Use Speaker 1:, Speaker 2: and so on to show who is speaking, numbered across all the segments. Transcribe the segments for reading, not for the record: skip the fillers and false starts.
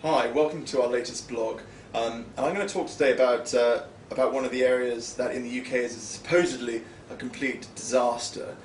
Speaker 1: Hi, welcome to our latest blog. And I'm going to talk today about one of the areas that in the UK is supposedly a complete disaster,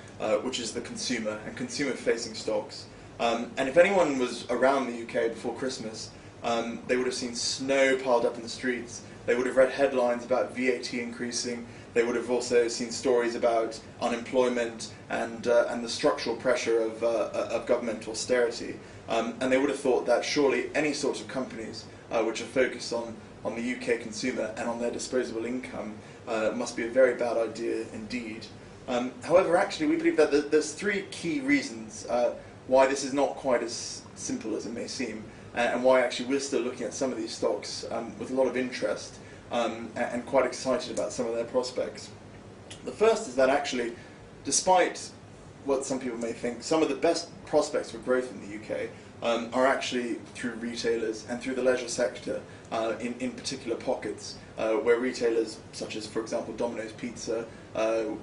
Speaker 1: which is the consumer and consumer-facing stocks. And if anyone was around the UK before Christmas, they would have seen snow piled up in the streets. They would have read headlines about VAT increasing. They would have also seen stories about unemployment and the structural pressure of government austerity. And they would have thought that surely any sort of companies which are focused on the UK consumer and on their disposable income must be a very bad idea indeed. However, actually, we believe that there's three key reasons why this is not quite as simple as it may seem, and why actually we're still looking at some of these stocks with a lot of interest and quite excited about some of their prospects. The first is that actually, despite what some people may think, some of the best prospects for growth in the UK are actually through retailers and through the leisure sector in particular pockets where retailers such as, for example, Domino's Pizza, to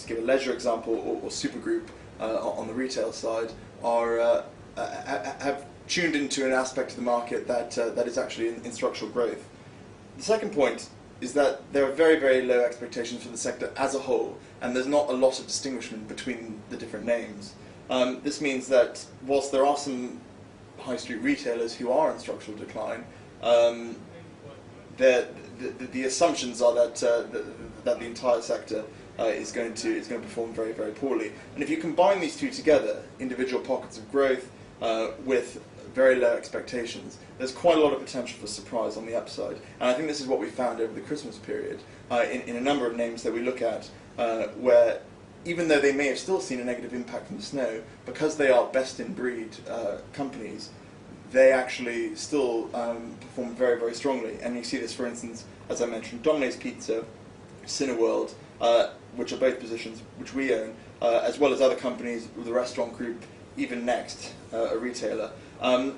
Speaker 1: give a leisure example, or Supergroup on the retail side, have tuned into an aspect of the market that is actually in structural growth. The second point is that there are very, very low expectations for the sector as a whole, and there's not a lot of distinguishment between the different names. This means that whilst there are some high street retailers who are in structural decline, the assumptions are that the entire sector is going to perform very, very poorly. And if you combine these two together, individual pockets of growth with very low expectations, there's quite a lot of potential for surprise on the upside. And I think this is what we found over the Christmas period in a number of names that we look at, where even though they may have still seen a negative impact from the snow, because they are best-in-breed companies, they actually still perform very, very strongly. And you see this, for instance, as I mentioned, Domino's Pizza, Cineworld, which are both positions which we own, as well as other companies with the restaurant group, even Next, a retailer. And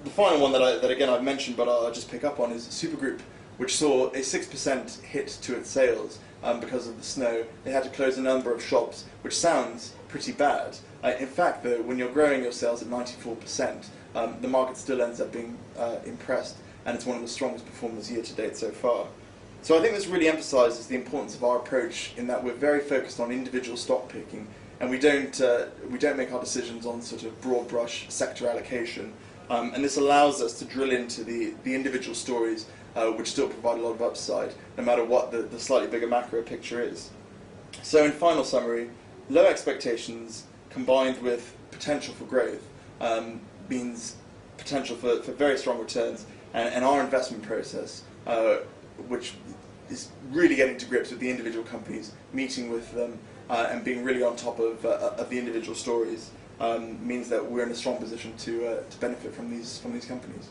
Speaker 1: the final one that again I've mentioned, but I'll just pick up on, is Supergroup, which saw a 6% hit to its sales because of the snow. They had to close a number of shops, which sounds pretty bad. In fact, though, when you're growing your sales at 94%, the market still ends up being impressed, and it's one of the strongest performers year to date so far. So I think this really emphasises the importance of our approach in that we're very focused on individual stock picking, and we don't make our decisions on sort of broad brush sector allocation. And this allows us to drill into the individual stories which still provide a lot of upside, no matter what the slightly bigger macro picture is. So in final summary, low expectations combined with potential for growth means potential for very strong returns, and our investment process, which is really getting to grips with the individual companies, meeting with them, and being really on top of the individual stories, means that we're in a strong position to benefit from these companies.